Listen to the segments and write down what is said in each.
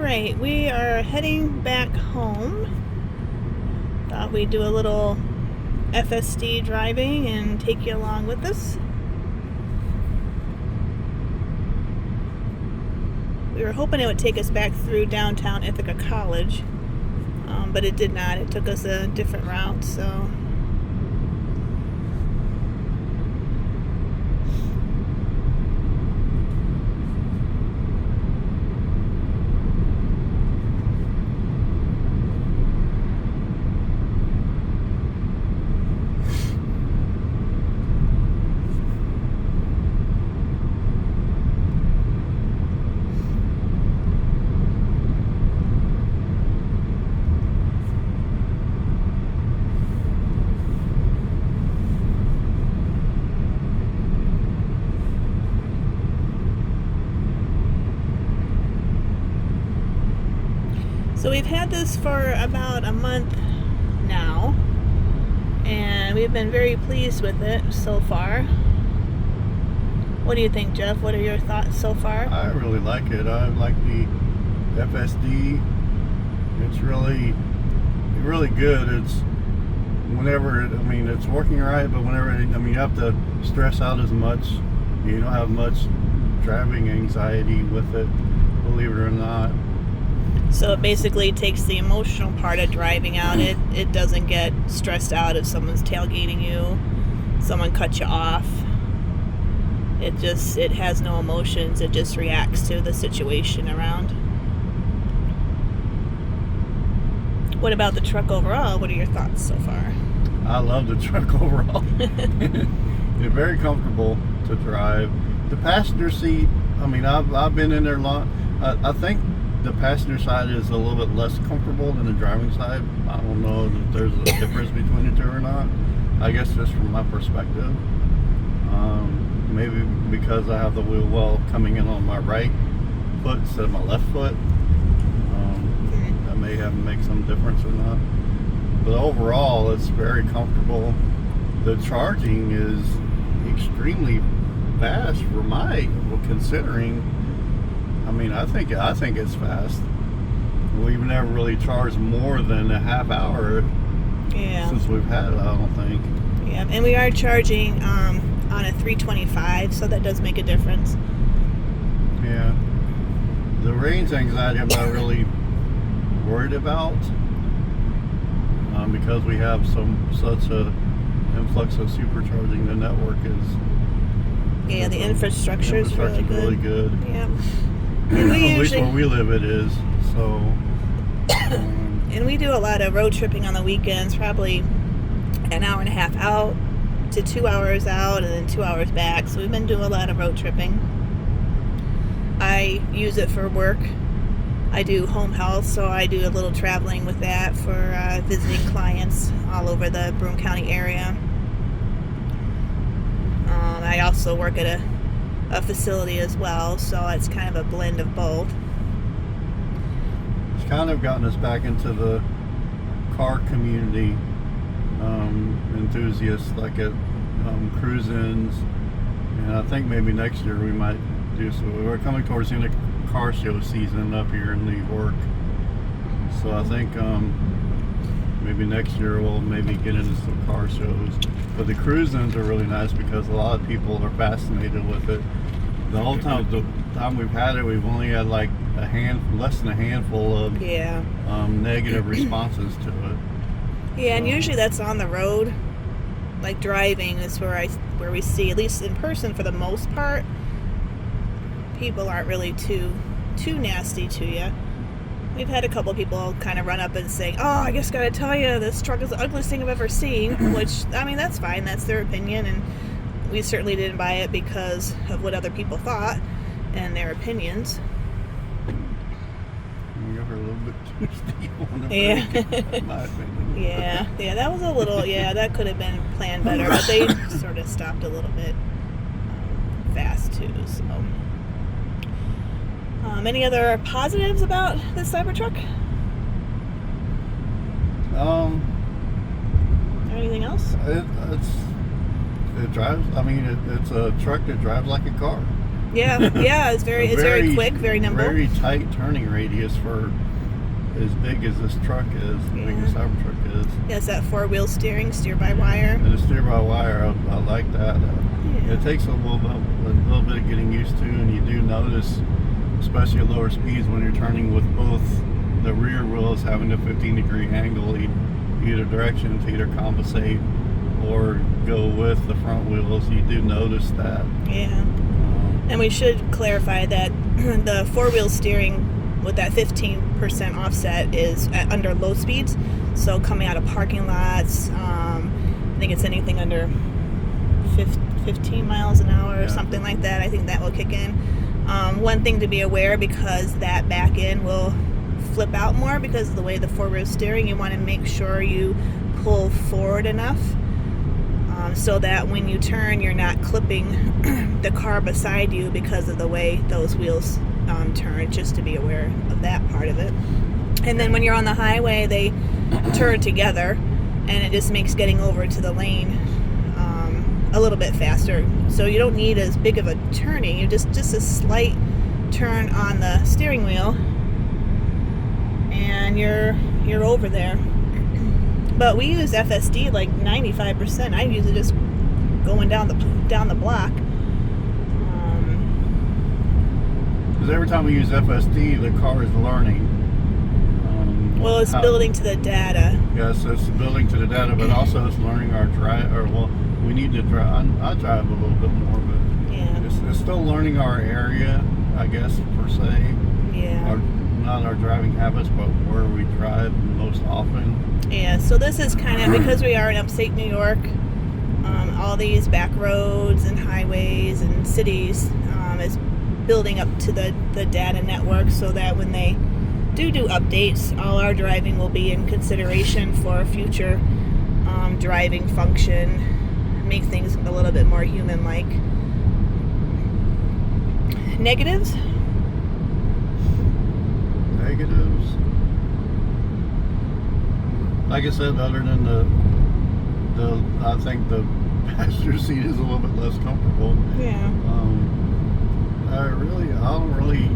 Alright, we are heading back home. Thought we'd do a little FSD driving and take you along with us. We were hoping it would take us back through downtown Ithaca College, but it did not. It took us a different route, so... So we've had this for about a month now, and we've been very pleased with it so far. What do you think, Jeff? What are your thoughts so far? I really like it. I like the FSD. It's really good. It's whenever, it's working right, but whenever, you have to stress out as much. You don't have much driving anxiety with it, believe it or not. So it basically takes the emotional part of driving out. It doesn't get stressed out if someone's tailgating you, someone cuts you off. It has no emotions. It just reacts to the situation around. What about the truck overall? What are your thoughts so far? I love the truck overall. It's very comfortable to drive. The passenger seat, I've been in there long. I think the passenger side is a little bit less comfortable than the driving side. I don't know if there's a difference between the two or not. I guess just from my perspective. Maybe because I have the wheel well coming in on my right foot instead of my left foot. That may make some difference or not. But overall, it's very comfortable. The charging is extremely fast for considering. I think it's fast. We've never really charged more than a half hour since we've had it, I don't think. Yeah, and we are charging on a 325, so that does make a difference. Yeah. The range anxiety I'm not really worried about because we have such a influx of supercharging. The network is... Yeah, the infrastructure is really good. Yeah. And at least where we live it is, so... And we do a lot of road tripping on the weekends, probably an hour and a half out to 2 hours out and then 2 hours back. So we've been doing a lot of road tripping. I use it for work. I do home health, so I do a little traveling with that for visiting clients all over the Broome County area. I also work at a facility as well, so it's kind of a blend of both. It's kind of gotten us back into the car community, enthusiasts, like at cruise-ins, and I think maybe next year we might do so. We're coming towards the end of car show season up here in New York, so I think maybe next year we'll maybe get into some car shows. But the cruise-ins are really nice because a lot of people are fascinated with it. The whole time, we've had it, we've only had like less than a handful of negative responses to it. Yeah, and usually that's on the road. Like driving is where we see, at least in person for the most part, people aren't really too nasty to you. We've had a couple people kind of run up and say, "Oh, I just gotta tell you, this truck is the ugliest thing I've ever seen," which, that's fine, that's their opinion, and we certainly didn't buy it because of what other people thought and their opinions. We got her a little bit too steep on the brake, in my opinion. Yeah, that was a little, that could have been planned better, but they sort of stopped a little bit fast too, so. Any other positives about this Cybertruck? Anything else? It drives. It's a truck that drives like a car. Yeah. It's very quick, very nimble. Very tight turning radius for as big as this truck is, as big as Cybertruck is. Yeah, it's that 4-wheel steering, steer by wire. And the steer by wire, I like that. It takes a little bit of getting used to, and you do notice, especially at lower speeds, when you're turning with both the rear wheels having a 15-degree angle either direction to either compensate or go with the front wheels. You do notice that. Yeah. And we should clarify that the 4-wheel steering with that 15% offset is under low speeds. So coming out of parking lots, I think it's anything under 15 miles an hour or something like that. I think that will kick in. One thing to be aware, because that back end will flip out more because of the way the 4-wheel steering, you want to make sure you pull forward enough so that when you turn, you're not clipping the car beside you because of the way those wheels turn, just to be aware of that part of it. And then when you're on the highway, they turn together, and it just makes getting over to the lane a little bit faster. So you don't need as big of a turning. You just a slight turn on the steering wheel, and you're over there. But we use FSD like 95%. I use it just going down the block. Because every time we use FSD, the car is learning. Well, it's building to the data. Yes, it's building to the data, but also it's learning our drive. We need to drive. I drive a little bit more, but it's still learning our area, I guess, per se. Yeah. Not our driving habits, but where we drive most often. Yeah, so this is kind of, because we are in upstate New York, all these back roads and highways and cities is building up to the data network, so that when they do updates, all our driving will be in consideration for future driving function, make things a little bit more human-like. Negatives? Like I said, other than I think the passenger seat is a little bit less comfortable. Yeah. I don't really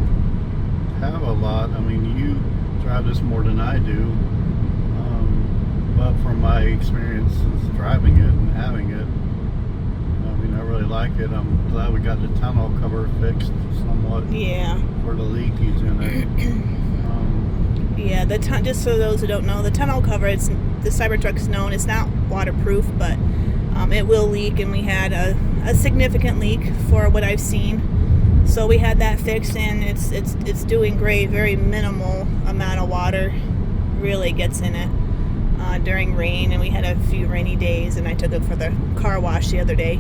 have a lot. I mean, you drive this more than I do, but from my experiences driving it and having it, I mean, I really like it. I'm glad we got the tunnel cover fixed somewhat. Yeah. For the leakage in it. Yeah, just so those who don't know, the tunnel cover, the Cybertruck is known, it's not waterproof, but it will leak, and we had a significant leak for what I've seen. So we had that fixed, and it's doing great. Very minimal amount of water really gets in it during rain, and we had a few rainy days, and I took it for the car wash the other day,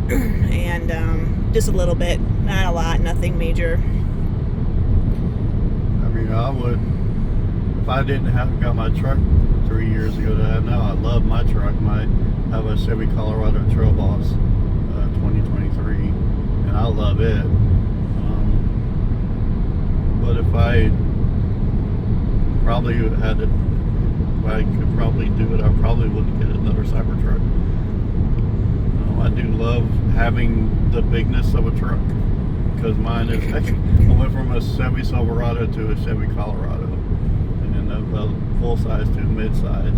and just a little bit, not a lot, nothing major. I mean, I would. If I didn't have got my truck 3 years ago that I have now, I love my truck. I have a Chevy Colorado Trail Boss 2023, and I love it. But if I probably had it, if I could probably do it, I probably would get another Cybertruck. I do love having the bigness of a truck, because mine is, I went from a Chevy Silverado to a Chevy Colorado. A full size to mid size.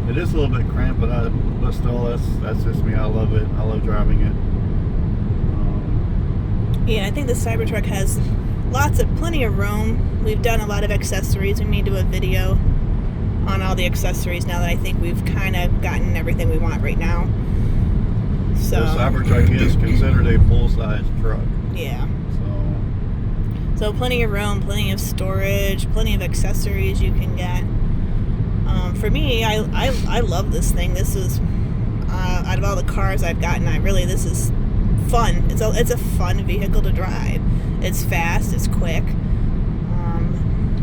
It is a little bit cramped, but still, that's just me. I love it. I love driving it. Yeah, I think the Cybertruck has plenty of room. We've done a lot of accessories. We may do a video on all the accessories now that I think we've kind of gotten everything we want right now. So the Cybertruck is considered a full size truck. Yeah. So plenty of room, plenty of storage, plenty of accessories you can get. For me, I love this thing. This is out of all the cars I've gotten, this is fun. It's a fun vehicle to drive. It's fast. It's quick.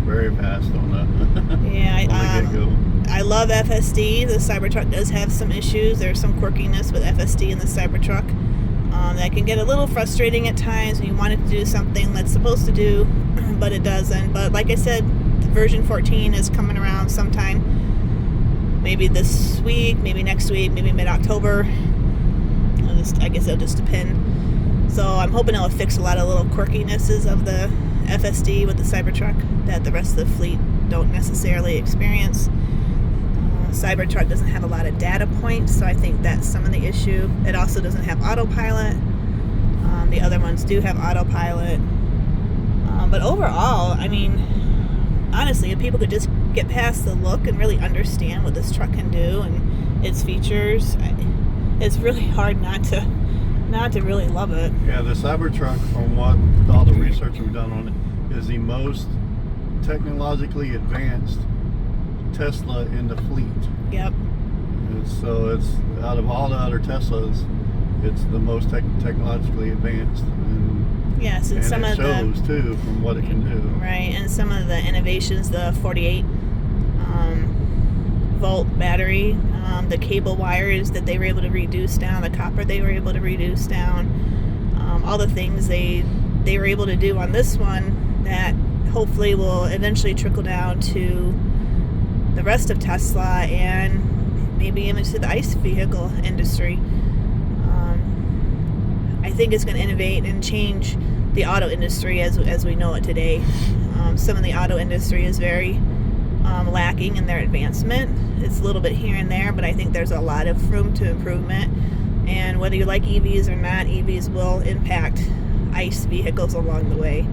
Very fast on that. Yeah, I love FSD. The Cybertruck does have some issues. There's some quirkiness with FSD in the Cybertruck. That can get a little frustrating at times when you want it to do something that's supposed to do, but it doesn't. But like I said, version 14 is coming around sometime. Maybe this week, maybe next week, maybe mid-October. I guess it'll just depend. So I'm hoping it'll fix a lot of little quirkinesses of the FSD with the Cybertruck that the rest of the fleet don't necessarily experience. Cybertruck doesn't have a lot of data points, so I think that's some of the issue. It also doesn't have autopilot. The other ones do have autopilot. But overall, I mean, honestly, if people could just get past the look and really understand what this truck can do and its features, it's really hard not to really love it. Yeah, the Cybertruck, from what all the research we've done on it, is the most technologically advanced Tesla in the fleet. Yep. So it's out of all the other Teslas, it's the most technologically advanced. And, yes, and some it of shows too from what it can do. Right, and some of the innovations, the 48 volt battery, the cable wires that they were able to reduce down, the copper they were able to reduce down, all the things they were able to do on this one that hopefully will eventually trickle down to the rest of Tesla and maybe even to the ICE vehicle industry. I think it's going to innovate and change the auto industry as we know it today. Some of the auto industry is very lacking in their advancement. It's a little bit here and there, but I think there's a lot of room to improvement. And whether you like EVs or not, EVs will impact ICE vehicles along the way.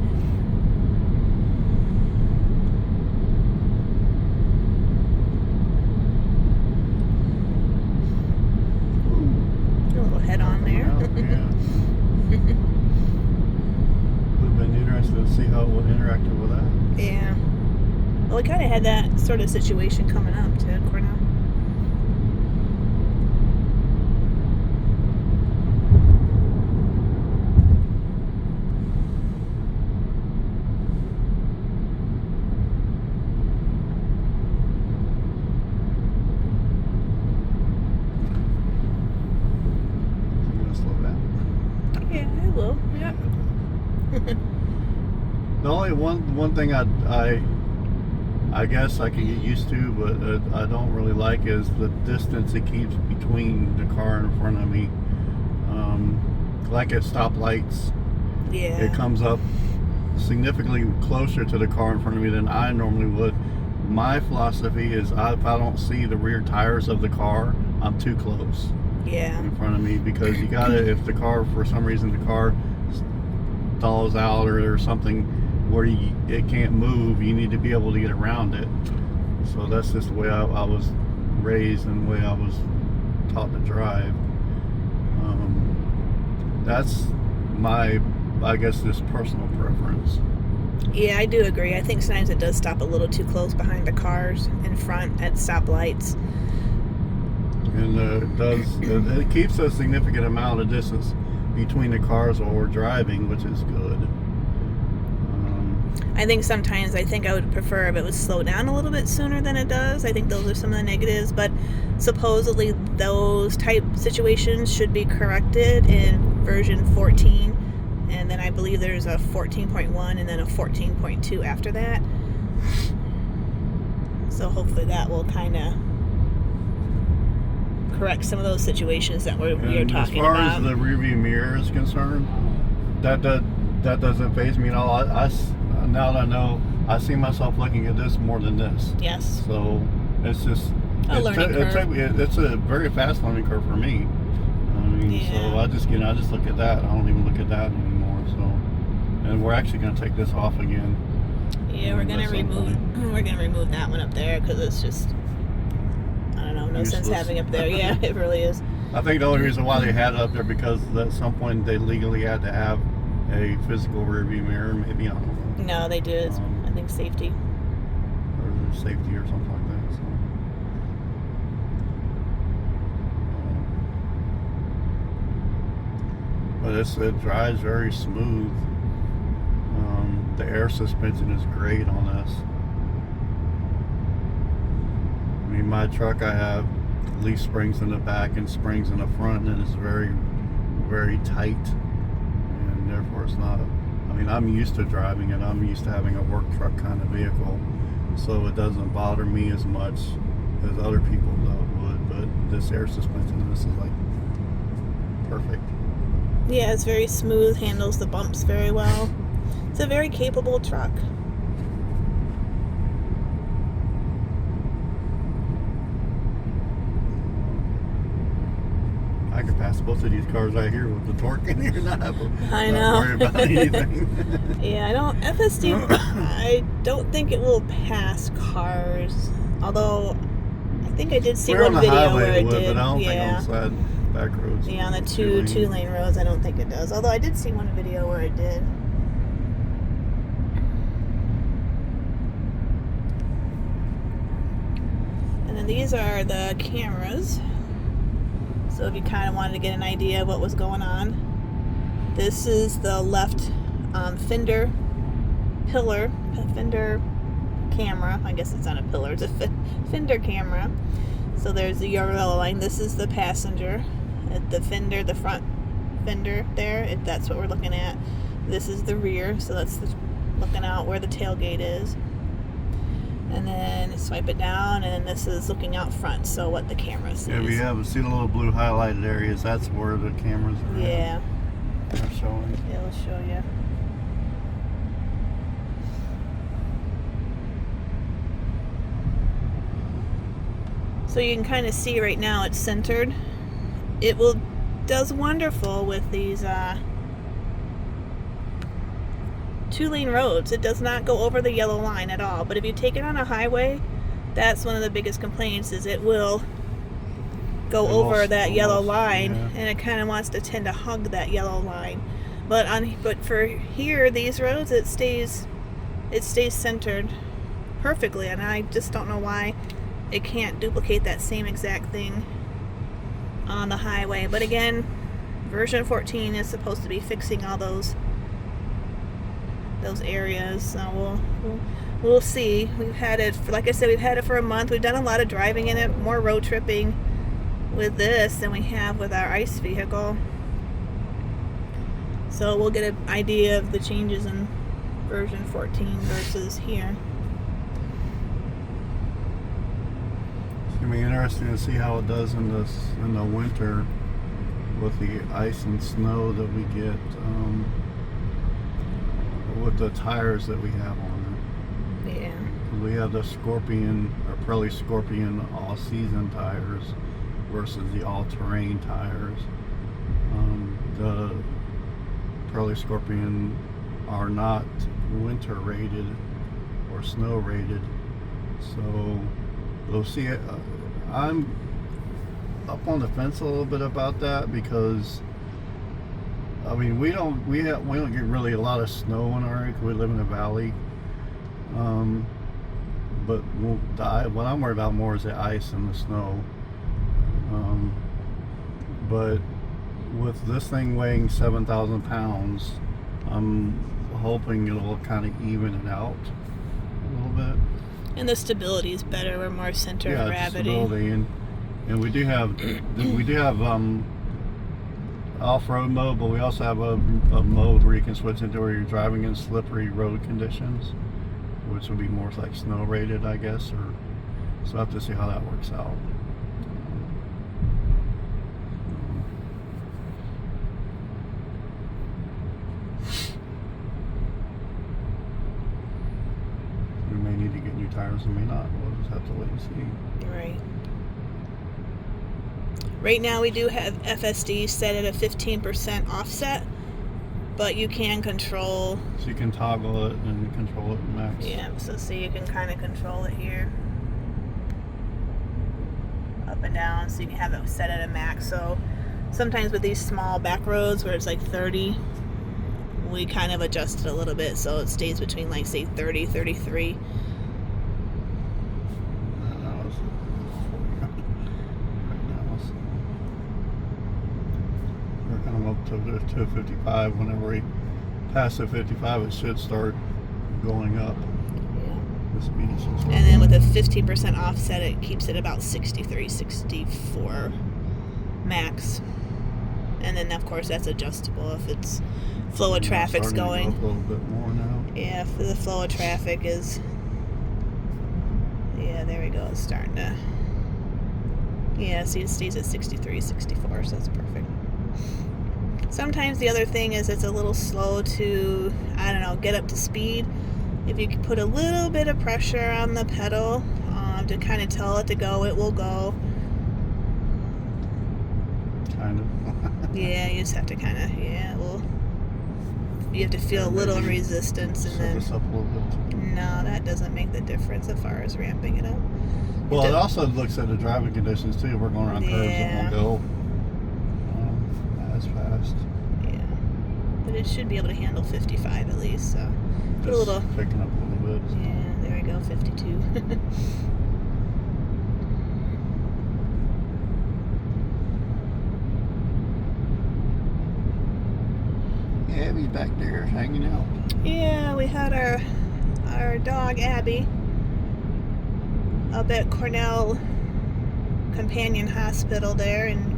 A little head on there. Yeah. Would have been interesting to see how it would interact with that. Yeah. Well, we kind of had that sort of situation coming up to Cornell. I'm going to slow down. Yeah, I will. Yep. The only one thing I guess I can get used to, but I don't really like, is the distance it keeps between the car in front of me. Like at stoplights, Yeah. it comes up significantly closer to the car in front of me than I normally would. My philosophy is if I don't see the rear tires of the car, I'm too close Yeah. in front of me, because you gotta, if the car, for some reason the car stalls out or something where it can't move, you need to be able to get around it. So that's just the way I was raised and the way I was taught to drive. That's my, I guess, this personal preference. Yeah, I do agree. I think sometimes it does stop a little too close behind the cars in front at stoplights. And it keeps a significant amount of distance between the cars while we're driving, which is good. I think sometimes I would prefer if it would slow down a little bit sooner than it does. I think those are some of the negatives, but supposedly those type situations should be corrected in version 14, and then I believe there's a 14.1 and then a 14.2 after that. So hopefully that will kind of correct some of those situations that we're talking about. As far as the rearview mirror is concerned, that doesn't faze me at all. Now that I know, I see myself looking at this more than this. Yes. So it's just A learning curve. It's a very fast learning curve for me. I mean, Yeah. so I just look at that. I don't even look at that anymore. So, and we're actually going to take this off again. Yeah, we're gonna remove that one up there because it's just, I don't know, no sense Useless. having up there. Yeah, it really is. I think the only reason why they had it up there because at some point they legally had to have a physical rearview mirror. Maybe, I don't know. No, they do. It's, I think safety. Or safety or something like that. So, but it drives very smooth. The air suspension is great on this. I mean, my truck, I have leaf springs in the back and springs in the front, and it's very, very tight, and therefore it's not. I mean, I'm used to driving it. I'm used to having a work truck kind of vehicle, so it doesn't bother me as much as other people would. But this air suspension, this is like perfect. Yeah, it's very smooth, handles the bumps very well. It's a very capable truck. I could pass both of these cars right here with the torque in here and not have to I not know. worry about anything. Yeah, FSD, I don't think it will pass cars. Although, I think I did see We're one on the video highway where it it would, did. but I don't Yeah. think on side back roads. Yeah, on the two lane roads, I don't think it does. Although I did see one video where it did. And then these are the cameras. So if you kind of wanted to get an idea of what was going on, this is the left fender camera. I guess it's not a pillar, it's a fender camera. So there's the yellow line. This is the passenger. At the fender, the front fender there, if that's what we're looking at. This is the rear, so that's looking out where the tailgate is. And then swipe it down, and this is looking out front, so what the camera sees. Yeah, we have see the little blue highlighted areas. That's where the cameras are. Yeah. They're showing. It'll show you. So you can kind of see right now it's centered. It does wonderful with these 2-lane roads. It does not go over the yellow line at all. But if you take it on a highway, that's one of the biggest complaints, is it will go over that yellow line, yeah. and it kind of wants to tend to hug that yellow line. But for here, these roads, it stays centered perfectly, and I just don't know why it can't duplicate that same exact thing on the highway. But again, version 14 is supposed to be fixing all those areas, so we'll see. We've had it for, like I said, we've had it for a month. We've done a lot of driving in it, more road tripping with this than we have with our ICE vehicle. So we'll get an idea of the changes in version 14 versus here. It's gonna be interesting to see how it does in the winter with the ice and snow that we get, with the tires that we have on it. Yeah. We have the Scorpion, or Pirelli Scorpion all-season tires versus the all-terrain tires. The Pirelli Scorpion are not winter rated or snow rated, so we'll see. I'm up on the fence a little bit about that, because I mean we don't get really a lot of snow in our area. We live in a valley, but what I'm worried about more is the ice and the snow. But with this thing weighing 7,000 pounds, I'm hoping it'll kind of even it out a little bit. And the stability is better. We're more center of gravity. Stability, and we do have off-road mode, but we also have a mode where you can switch into where you're driving in slippery road conditions, which would be more like snow rated, I guess, or so I have to see how that works out. We may need to get new tires, and may not. We'll just have to wait and see. Right. Right now we do have FSD set at a 15% offset, but you can control. So you can toggle it and control it max. Yeah, so see, you can kind of control it here. Up and down, so you can have it set at a max. So sometimes with these small back roads where it's like 30, we kind of adjust it a little bit so it stays between, like, say 30, 33. To 55. Whenever we pass the 55, it should start going up. Yeah. The speed should start. And then with a 15% offset, it keeps it about 63, 64 max. And then of course that's adjustable if it's flow of traffic's going. Up a little bit more now. Yeah, if the flow of traffic is. Yeah, there we go. It's starting to. Yeah, see, it stays at 63, 64, so that's perfect. Sometimes the other thing is it's a little slow to, I don't know, get up to speed. If you can put a little bit of pressure on the pedal to kind of tell it to go, it will go. Kind of. Yeah, you just have to kind of, you have to feel a little resistance, and then this up a little bit. No, that doesn't make the difference as far as ramping it up. Well, it also looks at the driving conditions too. If we're going around curves, it won't go as fast. Yeah, but it should be able to handle 55 at least. So put a Just little picking up a little bit. So. Yeah, there we go, 52. Abby's back there hanging out. Yeah, we had our dog Abby up at Cornell Companion Hospital there in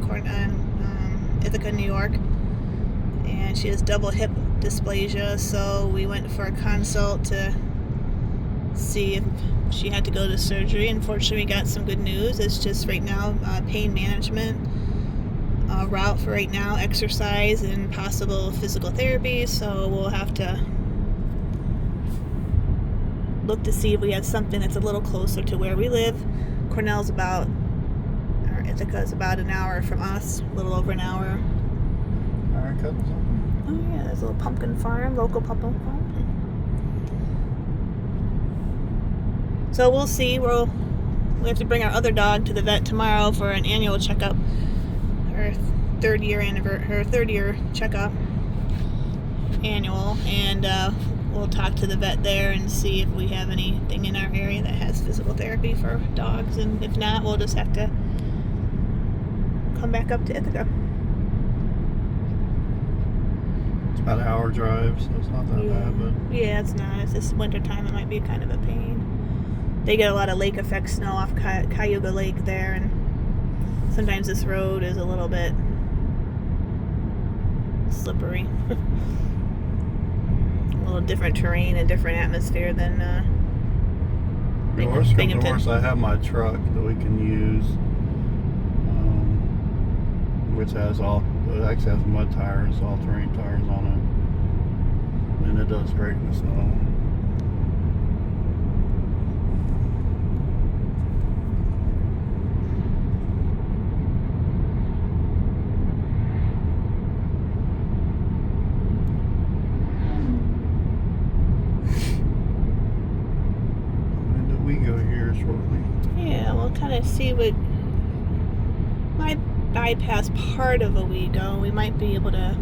Ithaca, New York, and she has double hip dysplasia. So we went for a consult to see if she had to go to surgery. Unfortunately, we got some good news. It's just right now pain management. Route for right now, exercise and possible physical therapy, so we'll have to look to see if we have something that's a little closer to where we live. Cornell's Ithaca is about an hour from us, a little over an hour. Alright, couples. Oh yeah, there's a little pumpkin farm, local pumpkin farm. So we'll see. We have to bring our other dog to the vet tomorrow for an annual checkup. Her third year checkup annual, and we'll talk to the vet there and see if we have anything in our area that has physical therapy for dogs, and if not, we'll just have to come back up to Ithaca. It's about an hour drive, so it's not that bad, but yeah, it's not. It's this winter time, it might be kind of a pain. They get a lot of lake effect snow off Cayuga Lake there, and sometimes this road is a little bit slippery. A little different terrain and different atmosphere than worst comes to Binghamton. worst, I have my truck that we can use, which actually has mud tires, all-terrain tires on it, and it does great in the snow. Yeah, we'll kind of see what might bypass part of Owego. We might be able to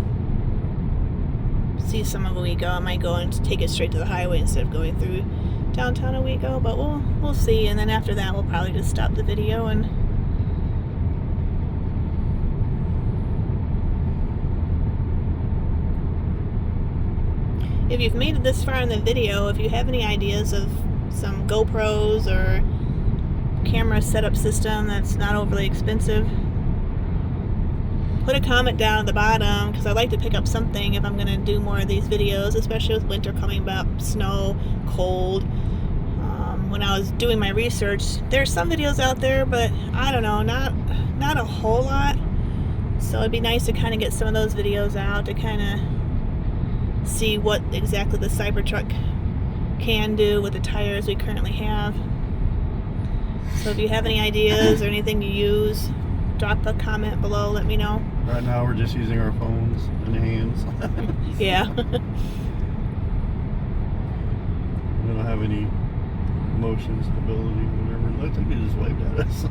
see some of Owego. I might go and take it straight to the highway instead of going through downtown Owego, but we'll see. And then after that, we'll probably just stop the video. And if you've made it this far in the video, if you have any ideas of some GoPros or camera setup system that's not overly expensive, put a comment down at the bottom, because I'd like to pick up something if I'm going to do more of these videos, especially with winter coming up, snow, cold. When I was doing my research, there's some videos out there, but I don't know, not a whole lot. So it'd be nice to kind of get some of those videos out to kind of see what exactly the Cybertruck can do with the tires we currently have. So if you have any ideas or anything you use, drop a comment below, let me know. Right now we're just using our phones in the hands. Yeah. We don't have any motion stability, whatever. I think it just waved at us.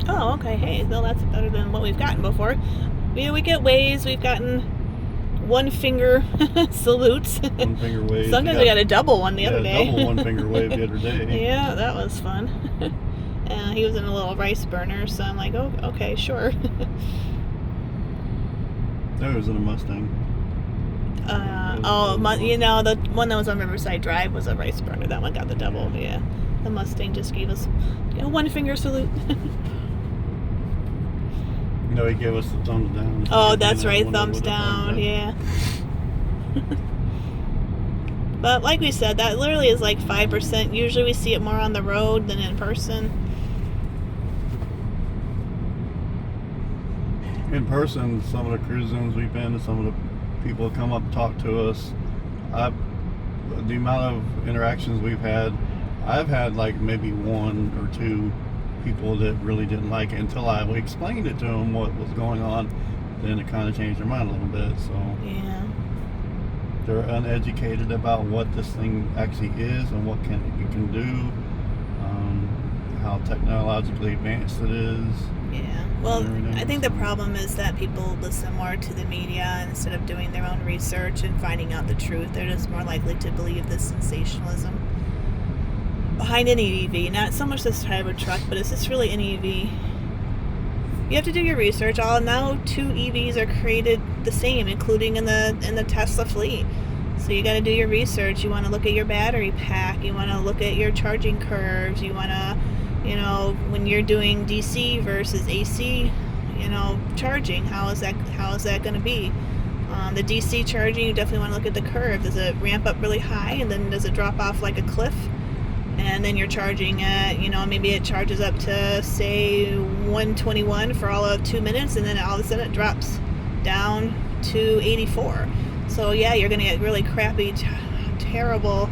Oh, okay. Hey, well, that's better than what we've gotten before. Yeah, we get waves. We've gotten one finger salutes. One finger wave. Sometimes we got a double one the other day. Double one finger wave the other day. Yeah, that was fun. He was in a little rice burner, so I'm like, oh, okay, sure. That was in a Mustang. You know, the one that was on Riverside Drive was a rice burner. That one got the double. Yeah, the Mustang just gave us a one finger salute. No, he gave us the thumbs down. Oh, that's right, thumbs down. Yeah. But like we said, that literally is like 5%. Usually we see it more on the road than in person. In person, some of the cruise zones we've been to, some of the people come up and talk to us. The amount of interactions we've had, I've had like maybe one or two people that really didn't like it until I explained it to them what was going on. Then it kind of changed their mind a little bit. So Yeah. they're uneducated about what this thing actually is and what it can do, how technologically advanced it is. Yeah. Well, Everything, I think the so. problem is that people listen more to the media instead of doing their own research and finding out the truth. They're just more likely to believe the sensationalism behind any EV. Not so much the Cybertruck, but it's just really an EV. You have to do your research. Now 2 EVs are created the same, including in the Tesla fleet. So you got to do your research. You want to look at your battery pack. You want to look at your charging curves. You want to, when you're doing DC versus AC, charging, how is that going to be? The DC charging, you definitely want to look at the curve. Does it ramp up really high and then does it drop off like a cliff? And then you're charging at, maybe it charges up to, say, 121 for all of 2 minutes, and then all of a sudden it drops down to 84. So, yeah, you're going to get really crappy, terrible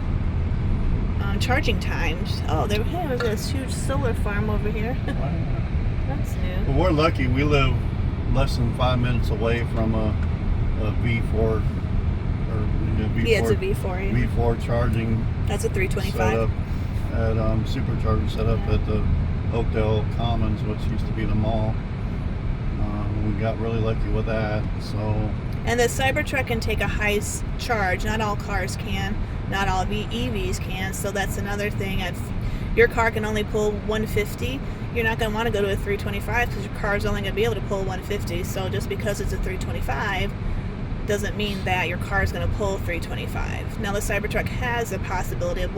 charging times. Oh, there's this huge solar farm over here. That's new. Well, we're lucky. We live less than 5 minutes away from a V4 or V4. Yeah, it's a V4. Yeah. V4 charging. That's a 325. Setup at supercharger set up at the Oakdale Commons, which used to be the mall. We got really lucky with that. So. And the Cybertruck can take a high charge. Not all cars can. Not all EVs can. So that's another thing. If your car can only pull 150, you're not going to want to go to a 325 because your car's only going to be able to pull 150. So just because it's a 325 doesn't mean that your car is going to pull 325. Now the Cybertruck has a possibility of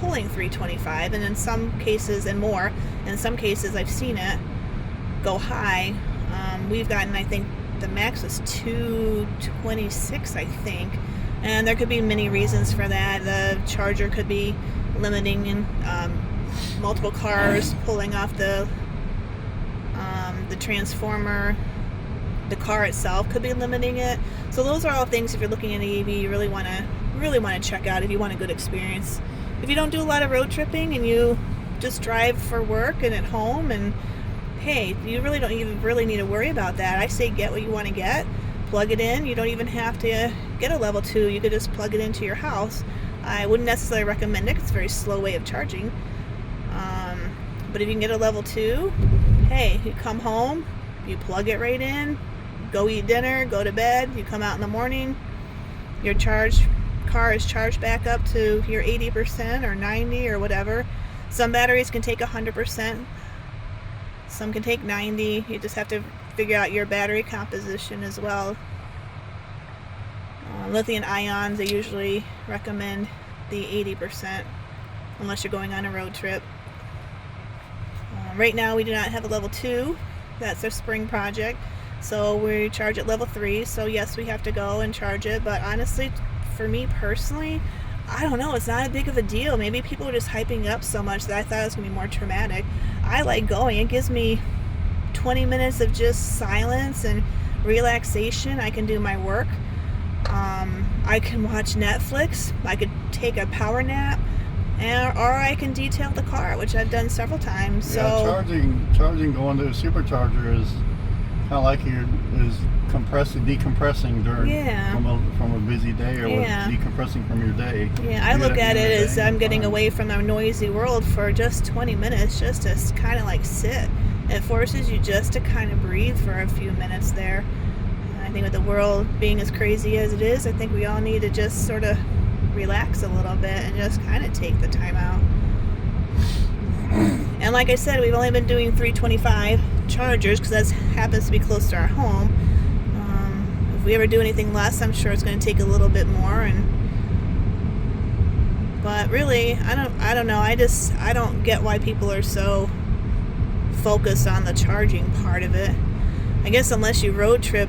pulling 325, and in some cases, and more, in some cases I've seen it go high. We've gotten, I think, the max was 226, I think, and there could be many reasons for that. The charger could be limiting in multiple cars pulling off the transformer. The car itself could be limiting it. So those are all things, if you're looking at an EV, you really want to check out if you want a good experience. If you don't do a lot of road tripping and you just drive for work and at home, and hey, you really don't even really need to worry about that. I say get what you want to get, plug it in. You don't even have to get a level 2. You could just plug it into your house. I wouldn't necessarily recommend it. It's a very slow way of charging. But if you can get a level 2, hey, you come home, you plug it right in, go eat dinner, go to bed, you come out in the morning, your car is charged back up to your 80% or 90 or whatever. Some batteries can take 100%, some can take 90. You just have to figure out your battery composition as well. Lithium ions, they usually recommend the 80% unless you're going on a road trip. Right now we do not have a level 2. That's our spring project. So we charge at level 3. So yes, we have to go and charge it. But honestly, for me personally, I don't know. It's not a big of a deal. Maybe people are just hyping it up so much that I thought it was going to be more traumatic. I like going. It gives me 20 minutes of just silence and relaxation. I can do my work. I can watch Netflix. I could take a power nap. Or I can detail the car, which I've done several times. So yeah, charging going to a supercharger is kind of like decompressing during from a busy day, or decompressing from your day. Yeah, I look at it as I'm getting away from the noisy world for just 20 minutes, just to kind of like sit. It forces you just to kind of breathe for a few minutes there. And I think with the world being as crazy as it is, I think we all need to just sort of relax a little bit and just kind of take the time out. And like I said, we've only been doing 325 chargers because that happens to be close to our home. If we ever do anything less, I'm sure it's going to take a little bit more. But really, I don't know. I don't get why people are so focused on the charging part of it. I guess unless you road trip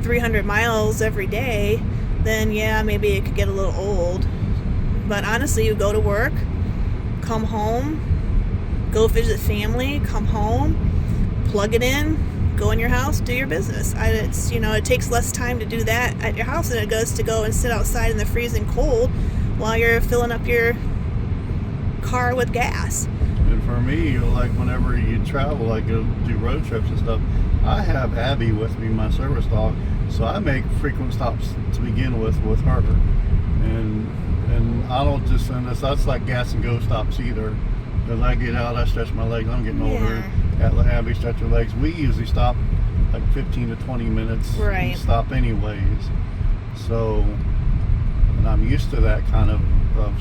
300 miles every day, then yeah, maybe it could get a little old. But honestly, you go to work, come home, go visit family, come home, plug it in, go in your house, do your business. It's, you know, it takes less time to do that at your house than it does to go and sit outside in the freezing cold while you're filling up your car with gas. And for me, like whenever you travel, like go do road trips and stuff, I have Abby with me, my service dog, so I make frequent stops to begin with her, and I don't just, and that's like gas and go stops either, because I get out, I stretch my legs, I'm getting older, let Abby stretch her legs. We usually stop like 15 to 20 minutes, right, stop anyways, so, and I'm used to that kind of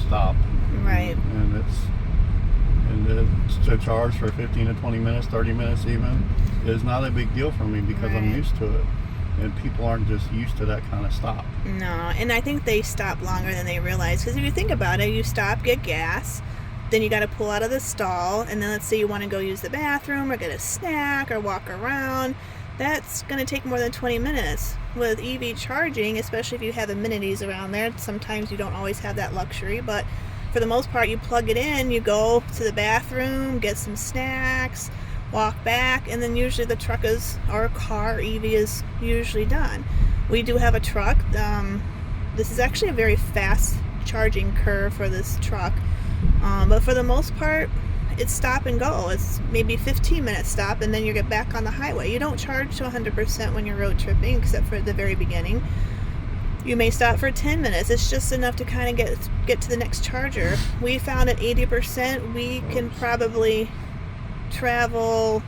stop, right, and it's, to charge for 15 to 20 minutes, 30 minutes even, is not a big deal for me because right. I'm used to it. And people aren't just used to that kind of stop. No, and I think they stop longer than they realize. Because if you think about it, you stop, get gas, then you got to pull out of the stall, and then let's say you want to go use the bathroom or get a snack or walk around. That's going to take more than 20 minutes. With EV charging, especially if you have amenities around there, sometimes you don't always have that luxury, but for the most part, you plug it in, you go to the bathroom, get some snacks, walk back, and then usually the truck is, or car, EV is usually done. We do have a truck. This is actually a very fast charging curve for this truck, but for the most part, it's stop and go. It's maybe 15-minute stop, and then you get back on the highway. You don't charge to 100% when you're road tripping, except for the very beginning. You may stop for 10 minutes. It's just enough to kind of get to the next charger. We found at 80%, we can probably travel.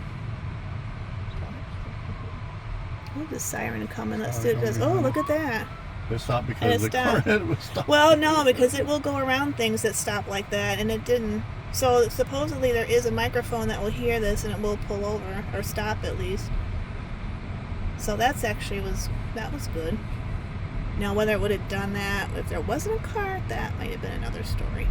Oh, the siren coming. Let's do this. Oh, look at that. It stopped because the car was stopped. Well, no, because it will go around things that stop like that, and it didn't. So supposedly there is a microphone that will hear this, and it will pull over or stop at least. So that was good. Now, whether it would have done that if there wasn't a car, that might have been another story.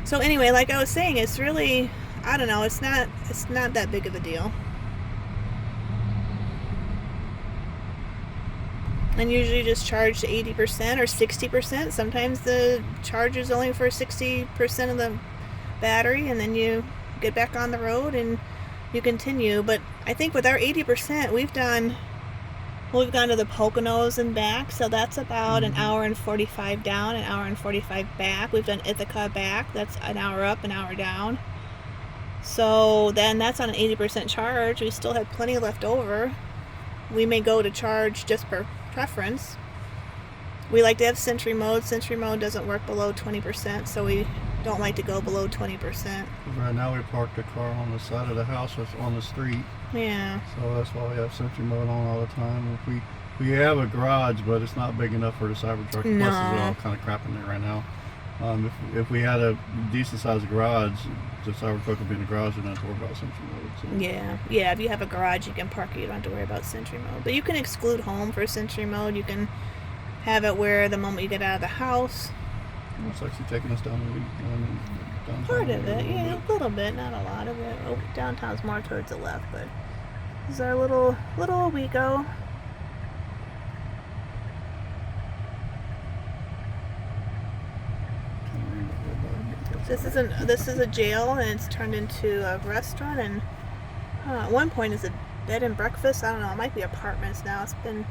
So anyway, like I was saying, it's really, I don't know, it's not that big of a deal. And usually just charge to 80% or 60%. Sometimes the charge is only for 60% of the battery, and then you get back on the road and you continue. But I think with our 80%, we've gone to the Poconos and back, so that's about an hour and 45 down, an hour and 45 back. We've done Ithaca back, that's an hour up, an hour down. So then that's on an 80% charge. We still have plenty left over. We may go to charge just per preference. We like to have Sentry mode. Sentry mode doesn't work below 20%, so we don't like to go below 20%. Right now we parked a car on the side of the house that's on the street. Yeah. So that's why we have Sentry mode on all the time. We have a garage, but it's not big enough for the Cybertruck. No. Plus it's all kind of crap in there right now. If we had a decent sized garage, the Cybertruck would be in the garage and not have to worry about Sentry mode. So. Yeah. If you have a garage, you can park it. You don't have to worry about Sentry mode. But you can exclude home for Sentry mode. You can have it where the moment you get out of the house. It's actually taking us down downtown. Part of it, yeah, a little bit, not a lot of it. Oh, downtown's more towards the left, but this is our little Wego. This is a jail, and it's turned into a restaurant, and at one point it's a bed and breakfast. I don't know, it might be apartments now. It's been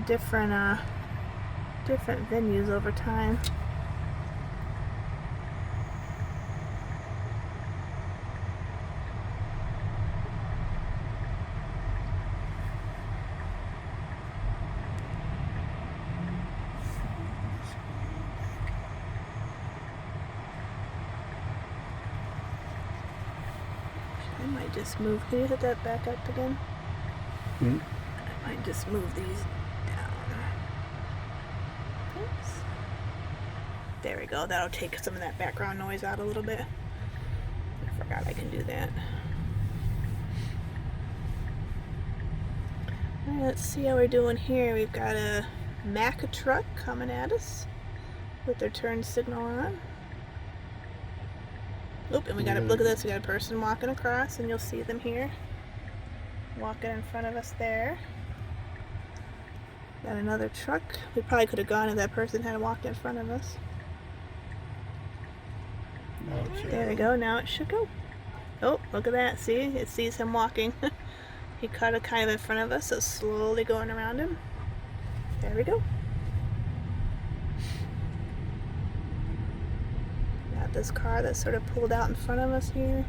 different venues over time. I might just move. Can you hit that back up again? I might just move these down. Oops. There we go. That'll take some of that background noise out a little bit. I forgot I can do that. Alright, let's see how we're doing here. We've got a Mack truck coming at us with their turn signal on. Oop, and we got look at this, we got a person walking across, and you'll see them here. Walking in front of us there. Got another truck. We probably could have gone if that person had walked in front of us. There we go, now it should go. Oh, look at that. See? It sees him walking. He caught it kind of in front of us, so slowly going around him. There we go. Got this car that's sort of pulled out in front of us here.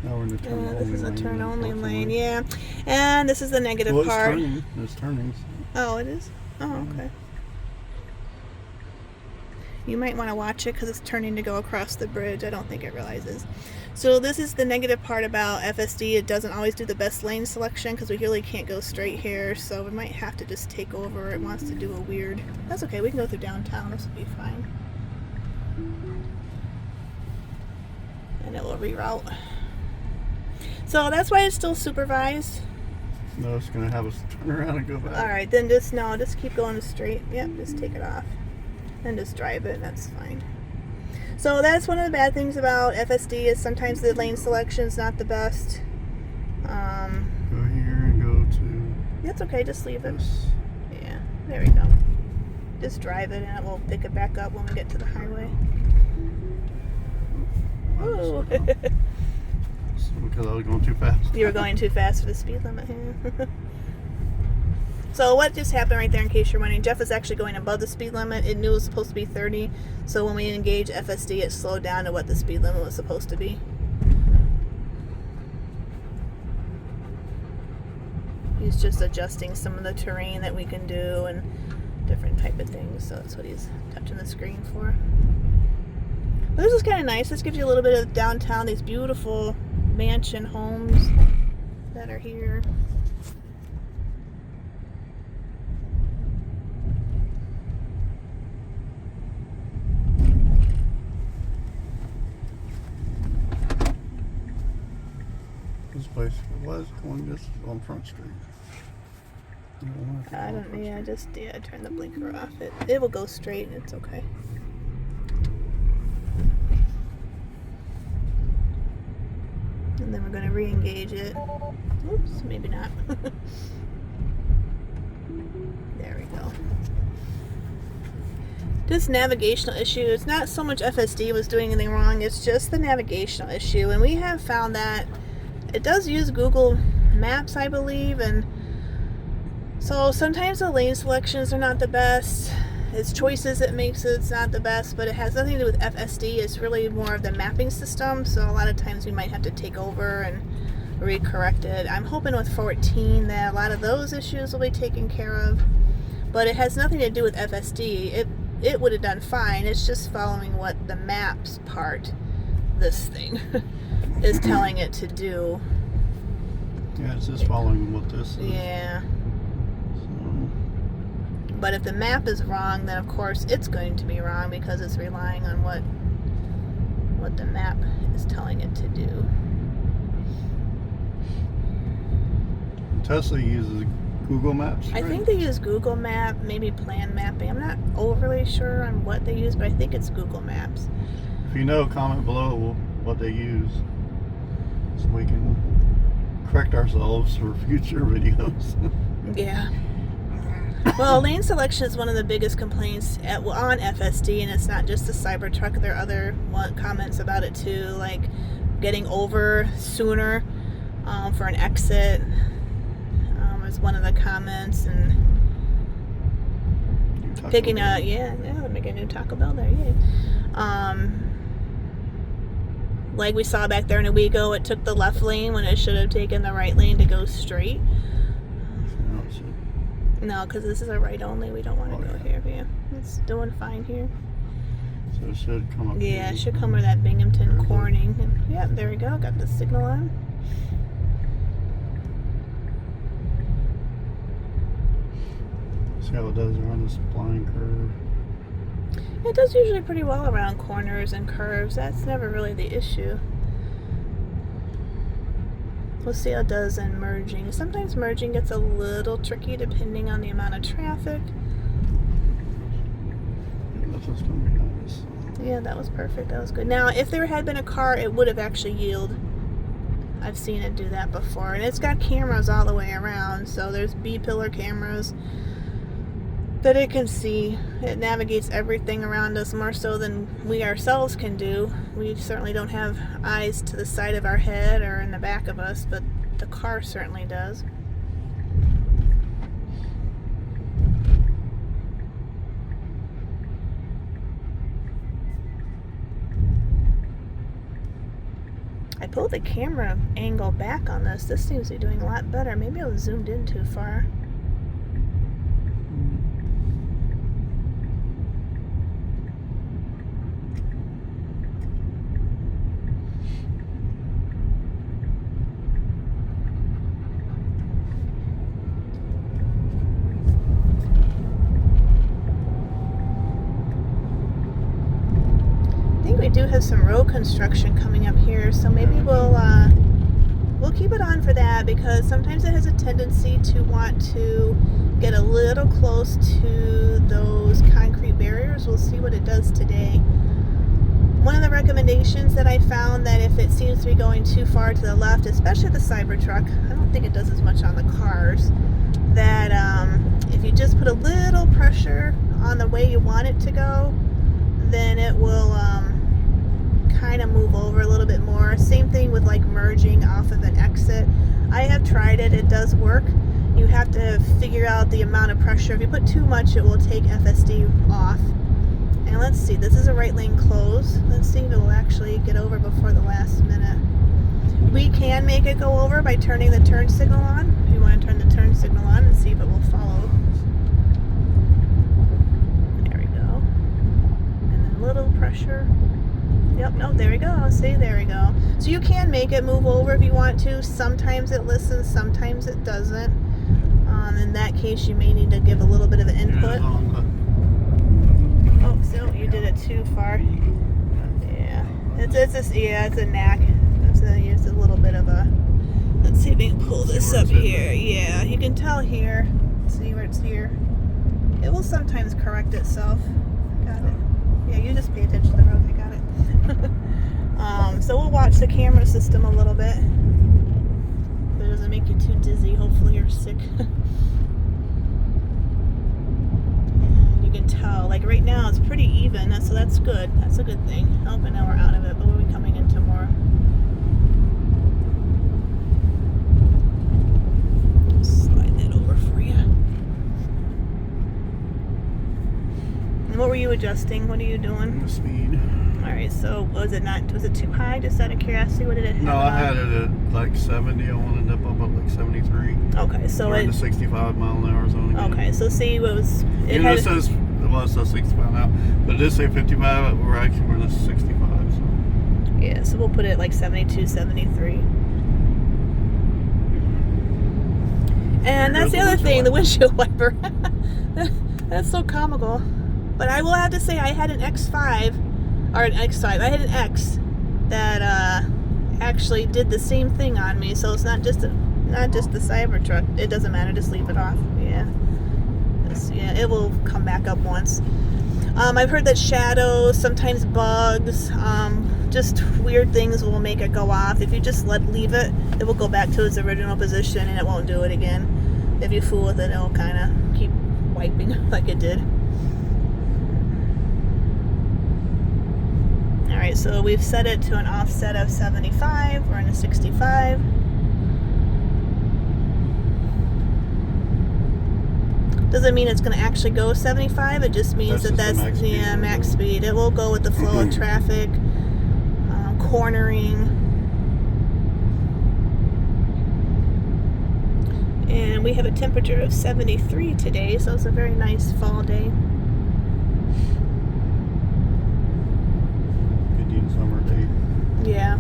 Now we're in the turn only this is a lane, turn only lane, unfortunately. yeah. And this is the negative Well, part. It's turning. Oh, it is? Oh, okay. You might want to watch it because it's turning to go across the bridge. I don't think it realizes. So this is the negative part about FSD. It doesn't always do the best lane selection because we really can't go straight here. So we might have to just take over. It wants to do a weird... That's okay. We can go through downtown. This will be fine. And it will reroute. So that's why it's still supervised. No, it's going to have us turn around and go back. Alright, then just keep going straight. Yep, just take it off. And just drive it, that's fine. So that's one of the bad things about FSD is sometimes the lane selection is not the best. Go here and go to... That's okay, just leave it. this. Yeah, there we go. Just drive it and it will pick it back up when we get to the highway. Ooh. Because I was going too fast. You were going too fast for the speed limit here. So what just happened right there, in case you're wondering, Jeff is actually going above the speed limit. It knew it was supposed to be 30, so when we engage FSD, it slowed down to what the speed limit was supposed to be. He's just adjusting some of the terrain that we can do and different type of things, so that's what he's touching the screen for. But this is kind of nice. This gives you a little bit of downtown, these beautiful mansion homes that are here. This place was going just on Front Street. I don't know, yeah, turn the blinker off. It will go straight and it's okay. And then we're going to re-engage it. Oops, maybe not. There we go. This navigational issue, it's not so much FSD was doing anything wrong, it's just the navigational issue. And we have found that it does use Google Maps, I believe, and so sometimes the lane selections are not the best. It's choices that makes it's not the best, but it has nothing to do with FSD. It's really more of the mapping system, so a lot of times we might have to take over and recorrect it. I'm hoping with 14 that a lot of those issues will be taken care of, but it has nothing to do with FSD. It would have done fine. It's just following what the maps part, this thing, is telling it to do. Yeah, it's just following what this is. Yeah. So. But if the map is wrong, then of course it's going to be wrong because it's relying on what the map is telling it to do. Tesla uses Google Maps, I right? think they use Google Map, maybe plan mapping. I'm not overly sure on what they use, but I think it's Google Maps. If you know, comment below what they use so we can correct ourselves for future videos. Yeah. Well, lane selection is one of the biggest complaints on FSD, and it's not just the Cybertruck. There are other comments about it too, like getting over sooner for an exit. Was one of the comments, and picking a make a new Taco Bell there, yay. Like we saw back there in Owego, it took the left lane when it should have taken the right lane to go straight. No, because this is a right only. We don't want to go here. Yeah, it's doing fine here. So it should come up. Yeah, it should come where that Binghamton Corning. And, yeah, there we go. Got the signal on. See how it does around this blind curve. It does usually pretty well around corners and curves. That's never really the issue. We'll see how it does in merging. Sometimes merging gets a little tricky depending on the amount of traffic. That's what's coming behind us. Yeah, that was perfect. That was good. Now, if there had been a car, it would have actually yielded. I've seen it do that before. And it's got cameras all the way around. So there's B-pillar cameras. that it can see. It navigates everything around us more so than we ourselves can do. We certainly don't have eyes to the side of our head or in the back of us, but the car certainly does. I pulled the camera angle back on this. This seems to be doing a lot better. Maybe I was zoomed in too far. We do have some road construction coming up here, so maybe we'll keep it on for that, because sometimes it has a tendency to want to get a little close to those concrete barriers. We'll see what it does today. One of the recommendations that I found, that if it seems to be going too far to the left, especially the Cybertruck, I don't think it does as much on the cars, that if you just put a little pressure on the way you want it to go, then it will kind of move over a little bit more. Same thing with like merging off of an exit. I have tried it. It does work. You have to figure out the amount of pressure. If you put too much, it will take FSD off. And let's see, this is a right lane close. Let's see if it will actually get over before the last minute. We can make it go over by turning the turn signal on. If you want to turn the turn signal on and see if it will follow. There we go. And then a little pressure. Yep, no, there we go. See, there we go. So you can make it move over if you want to. Sometimes it listens, sometimes it doesn't. In that case, you may need to give a little bit of an input. Oh, so you did it too far. Yeah, it's a knack. It's a little bit of a. Let's see if we can pull this up here. Yeah, you can tell here. See where it's here. It will sometimes correct itself. Got it. Yeah, you just pay attention to the road. I got it. So we'll watch the camera system a little bit. If it doesn't make you too dizzy, hopefully you're sick. And you can tell, like right now it's pretty even, so that's good. That's a good thing. Oh, but now we're out of it, but we'll be coming into more. Slide that over for you. And what were you adjusting? What are you doing? The speed. Alright, so was it too high? Just out of curiosity, what did it have? No, I had it at like 70. I wanted to bump up like 73. Okay, so we're in the 65 mile an hour zone again. Okay, so see what was it? It says, well, it says 65 now, but it did say 55. We're in the 65. So. Yeah, so we'll put it like 72, 73. And that's the other thing, the windshield wiper. That's so comical. But I will have to say, I had an X5. Or an X5. I had an X that actually did the same thing on me. So it's not just the Cybertruck. It doesn't matter. Just leave it off. Yeah. It will come back up once. I've heard that shadows, sometimes bugs, just weird things will make it go off. If you just leave it, it will go back to its original position and it won't do it again. If you fool with it, it'll kind of keep wiping like it did. Alright, so we've set it to an offset of 75. We're in a 65. Doesn't mean it's going to actually go 75. It just means that's max speed. It will go with the flow of traffic, cornering. And we have a temperature of 73 today, so it's a very nice fall day. Summer day. Yeah.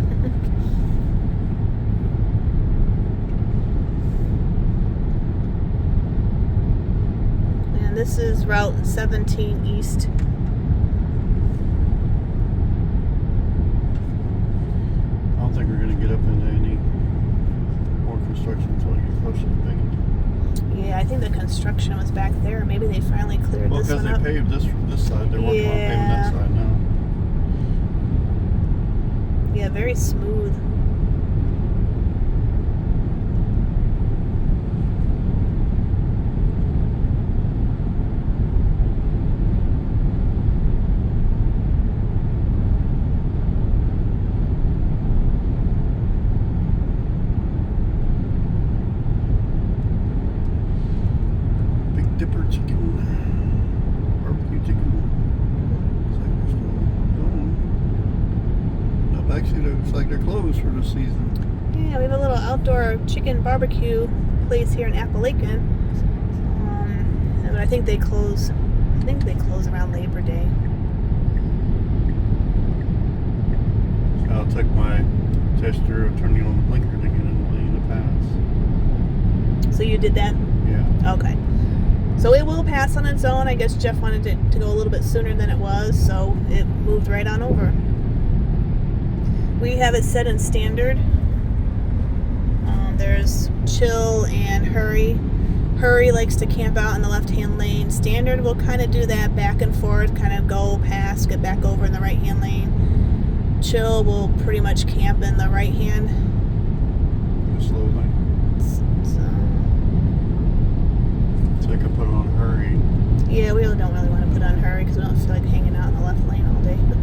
And this is Route 17 East. I don't think we're going to get up into any more construction until we get closer to Binghamton. Yeah, I think the construction was back there. Maybe they finally cleared this one up. Well, because they paved this side. They're working on paving that side now. Yeah, very smooth. Dipper chicken. Barbecue chicken. Nope, actually, it looks like they're closed for the season. Yeah, we have a little outdoor chicken barbecue place here in Appalachian. But I think they close. I think they close around Labor Day. I'll take my tester of turning on the blinker to get in the lane to pass. So you did that? Yeah. Okay. So it will pass on its own. I guess Jeff wanted it to go a little bit sooner than it was, so it moved right on over. We have it set in standard. There's chill and hurry. Hurry likes to camp out in the left-hand lane. Standard will kind of do that back and forth, kind of go past, get back over in the right-hand lane. Chill will pretty much camp in the right-hand. Slowly. So I could put it on hurry. Yeah, we don't really want to put on hurry because we don't feel like hanging out in the left lane all day. But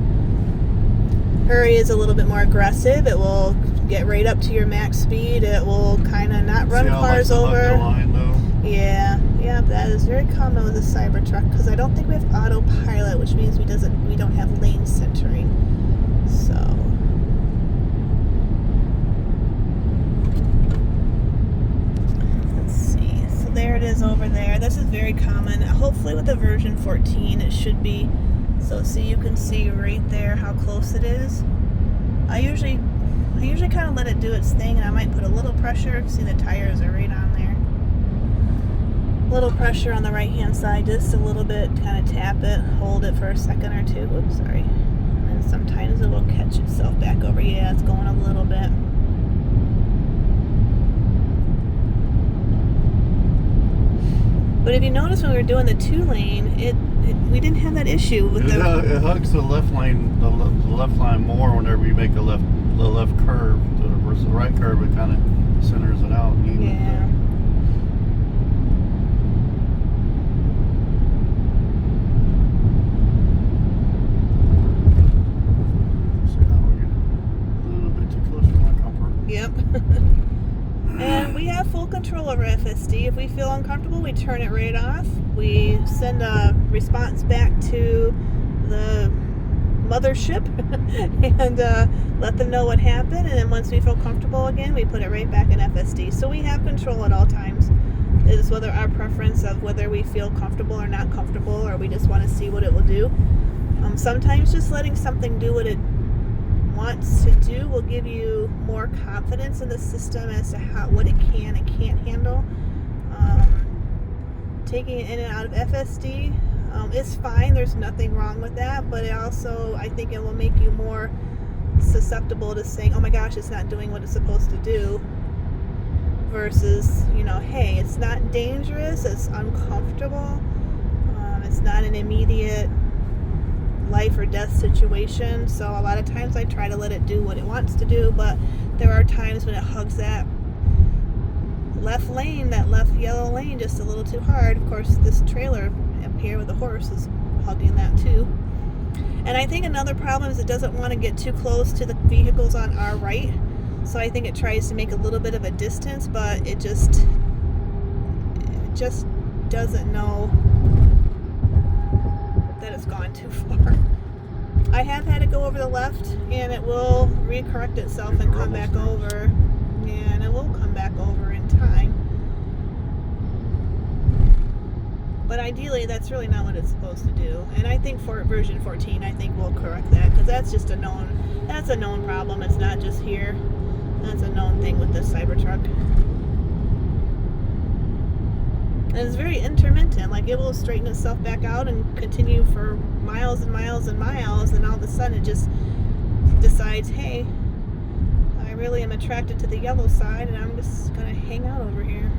hurry is a little bit more aggressive. It will get right up to your max speed. It will kind of not run cars over. Line, though? Yeah, that is very common with the Cybertruck because I don't think we have autopilot, which means we don't have lane centering. So let's see. So there it is over there. This is very common. Hopefully with the version 14 it should be. So see, you can see right there how close it is. I usually kind of let it do its thing, and I might put a little pressure. See, the tires are right on there. A little pressure on the right hand side, just a little bit, kind of tap it, hold it for a second or two. Oops, sorry. And sometimes it will catch itself back over. Yeah, it's going a little bit. But if you notice when we were doing the 2-lane, we didn't have that issue with it hugs the left lane, the left line more whenever you make the left curve versus the right curve. It kind of centers it out. Yeah. So now we're getting a little bit too close for my comfort. Yep. And we have full control over FSD. If we feel uncomfortable, we turn it right off. We send a response back to the mothership and let them know what happened. And then once we feel comfortable again, we put it right back in FSD. So we have control at all times. It is whether our preference of whether we feel comfortable or not comfortable, or we just want to see what it will do. Sometimes just letting something do what it wants to do will give you more confidence in the system as to what it can and can't handle. Taking it in and out of FSD is fine. There's nothing wrong with that, but it also, I think it will make you more susceptible to saying, oh my gosh, it's not doing what it's supposed to do, versus, hey, it's not dangerous, it's uncomfortable, it's not an immediate life or death situation. So a lot of times I try to let it do what it wants to do, but there are times when it hugs that left lane, that left yellow lane, just a little too hard. Of course, this trailer up here with the horse is hugging that too. And I think another problem is it doesn't want to get too close to the vehicles on our right. So I think it tries to make a little bit of a distance, but it just doesn't know that it's gone too far. I have had it go over the left, and it will recorrect itself and come back over. Yeah, and it will come back over in time. But ideally, that's really not what it's supposed to do. And I think for version 14, I think we'll correct that, because that's just a known problem. It's not just here. That's a known thing with this Cybertruck. And it's very intermittent. Like, it will straighten itself back out and continue for miles and miles and miles, and all of a sudden it just decides, hey, I really am attracted to the yellow side, and I'm just gonna hang out over here.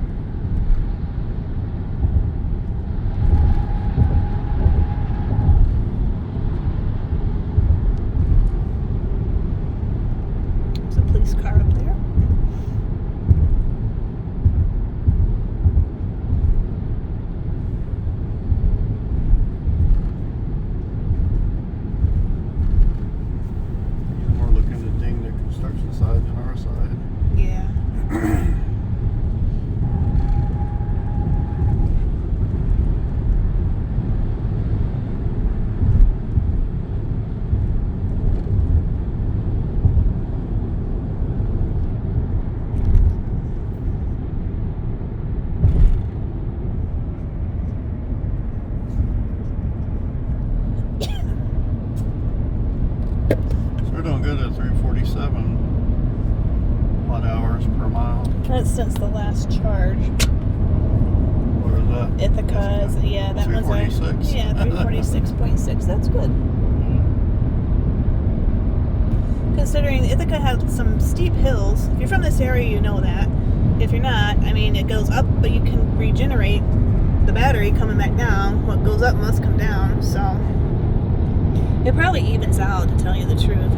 There's a police car up there. Ithaca, yeah, that one's 346. yeah, 346.6. That's good. Considering Ithaca had some steep hills. If you're from this area, you know that. If you're not, I mean, it goes up, but you can regenerate the battery coming back down. What goes up must come down, so it probably evens out, to tell you the truth.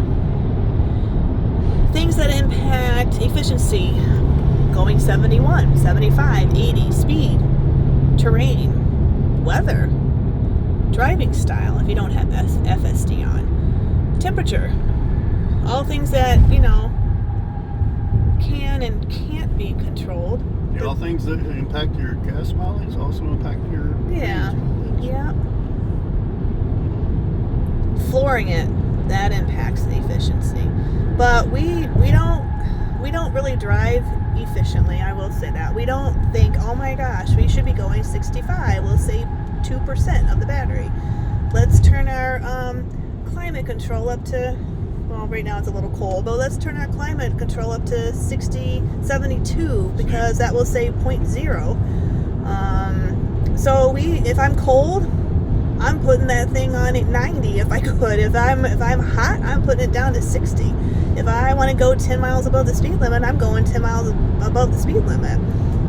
Things that impact efficiency: going 71, 75, 80, speed, terrain, weather, driving style if you don't have FSD on, temperature, all things that, you know, can and can't be controlled. Yeah, all things that impact your gas mileage also impact your Yeah. range mileage. Yeah. Flooring it, that impacts the efficiency. But we don't really drive efficiently, I will say that. We don't think, oh my gosh, we should be going 65. We'll save 2% of the battery. Let's turn our climate control up to, well, right now it's a little cold, but let's turn our climate control up to 72 because that will save 0.0. So if I'm cold, I'm putting that thing on at 90 if I could. If I'm hot, I'm putting it down to 60. If I want to go 10 miles above the speed limit, I'm going 10 miles above the speed limit.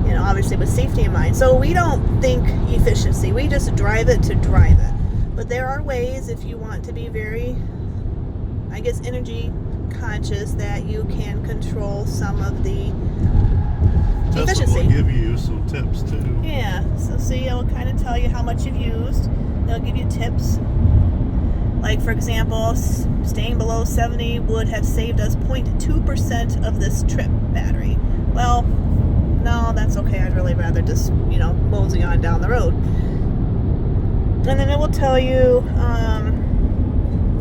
You know, obviously with safety in mind. So we don't think efficiency. We just drive it to drive it. But there are ways, if you want to be very, I guess, energy conscious, that you can control some of the efficiency. Tesla will give you some tips too. Yeah, so see, it'll kind of tell you how much you've used. They'll give you tips. Like, for example, staying below 70 would have saved us 0.2% of this trip battery. Well, no, that's okay. I'd really rather just, you know, mosey on down the road. And then it will tell you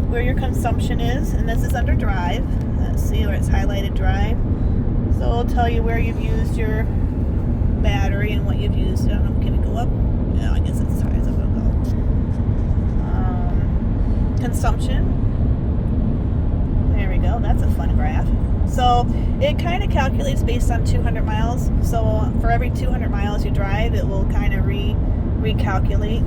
where your consumption is, and this is under drive. Let's see where it's highlighted drive. So it'll tell you where you've used your battery and what you've used. I don't know, can it go up? No, I guess it's as high as it will go. Consumption. There we go. That's a fun graph. So it kind of calculates based on 200 miles. So for every 200 miles you drive, it will kind of recalculate.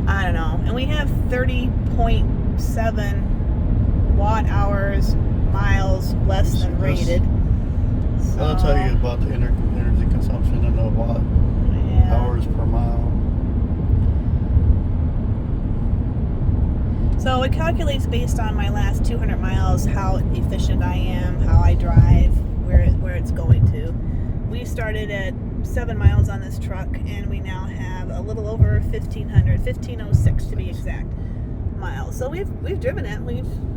I don't know. And we have 30.7 watt hours miles less than rated. So, I'll tell you about the energy consumption and the watt hours per mile. So it calculates based on my last 200 miles how efficient I am, how I drive, where it's going to. We started at 7 miles on this truck, and we now have a little over 1506 to be exact miles. So we've driven it.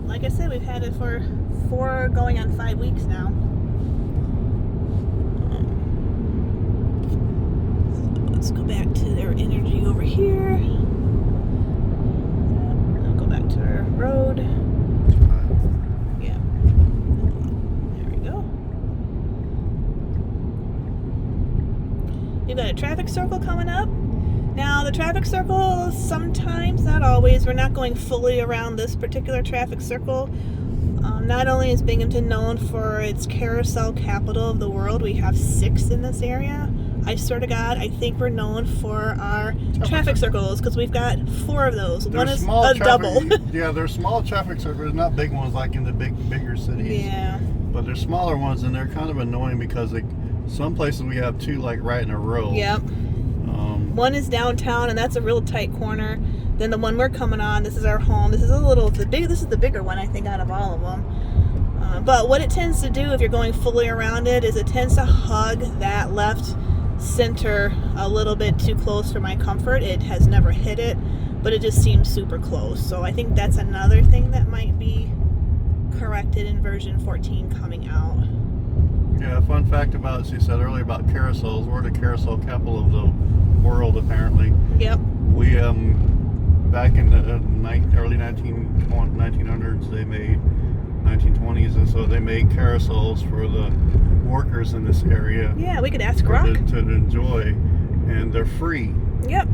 Like I said, we've had it for 4 going on 5 weeks now. Let's go back to their energy over here. I'll go back to our road. Yeah. There we go. You've got a traffic circle coming up. Now, the traffic circle, sometimes, not always, we're not going fully around this particular traffic circle. Not only is Binghamton known for its carousel capital of the world, we have 6 in this area. I swear to God, I think we're known for our traffic circles because we've got 4 of those. One is a double. Yeah, they're small traffic circles, not big ones like in the bigger cities. Yeah. But they're smaller ones, and they're kind of annoying because some places we have 2 like right in a row. Yep. One is downtown, and that's a real tight corner. Then the one we're coming on, this is our home. This is the bigger one, I think, out of all of them. But what it tends to do if you're going fully around it is it tends to hug that left center a little bit too close for my comfort. It has never hit it, but it just seems super close. So I think that's another thing that might be corrected in version 14 coming out. Yeah, fun fact about, as you said earlier about carousels, we're the carousel capital of the world apparently. Yep. We back in the early 1900s, they made 1920s, and so they made carousels for the workers in this area. Yeah, we could ask Grok to enjoy, and they're free. Yep.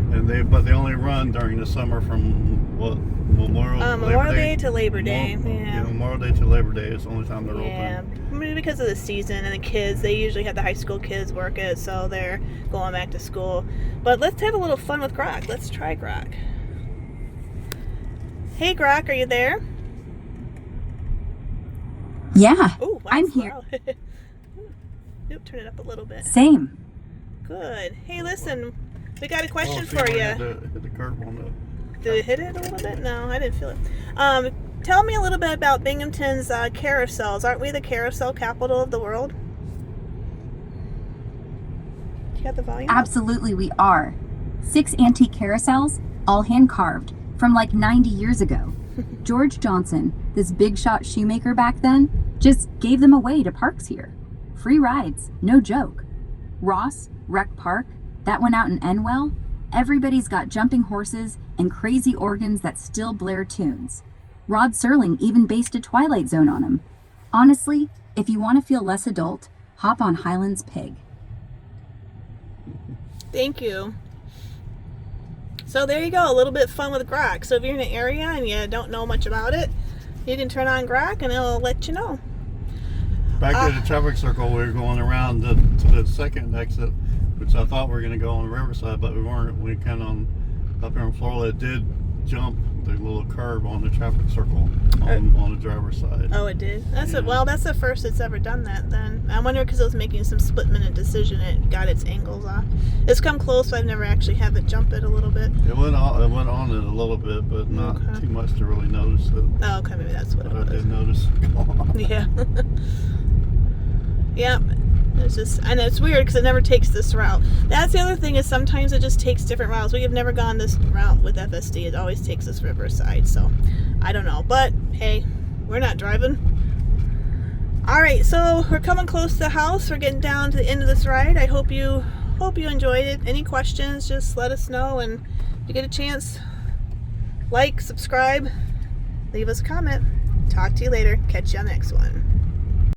But they only run during the summer from What? Memorial Day to Labor Day. Yeah. Memorial Day to Labor Day is the only time they're open. Yeah, maybe because of the season and the kids. They usually have the high school kids work it, so they're going back to school. But let's have a little fun with Grok. Let's try Grok. Hey, Grok, are you there? Yeah, Oh, wow, I'm here. Oop, turn it up a little bit. Same. Good. Hey, listen, we got a question see, for we're you. gonna hit the curb on that. Did it hit it a little bit? No, I didn't feel it. Tell me a little bit about Binghamton's carousels. Aren't we the carousel capital of the world? You got the volume? Absolutely, we are. 6 antique carousels, all hand carved, from like 90 years ago. George Johnson, this big shot shoemaker back then, just gave them away to parks here. Free rides, no joke. Ross, Rec Park, that one out in Enwell, everybody's got jumping horses and crazy organs that still blare tunes. Rod Serling even based a Twilight Zone on them. Honestly, if you want to feel less adult, hop on Highlands Pig. Thank you. So there you go, a little bit of fun with Grok. So if you're in an area and you don't know much about it, you can turn on Grok and it'll let you know. Back to the traffic circle, we were going around to the second exit, which I thought we were going to go on the Riverside, but we weren't. We kind of up here in Florida, it did jump the little curve on the traffic circle on the driver's side. Oh, it did? Well, that's the first it's ever done that then. I wonder because it was making some split-minute decision, it got its angles off. It's come close, but I've never actually had it jump it a little bit. It went on it a little bit, but not too much to really notice it. Oh, okay, maybe that's what But it I was. did notice it go on. Yeah. Yep. It's just, I know it's weird because it never takes this route. That's the other thing is sometimes it just takes different routes. We have never gone this route with FSD. It always takes us Riverside. So I don't know, but hey, we're not driving. All right, so we're coming close to the house. We're getting down to the end of this ride. I hope you enjoyed it. Any questions? Just let us know, and if you get a chance, like, subscribe, leave us a comment. Talk to you later. Catch you on the next one.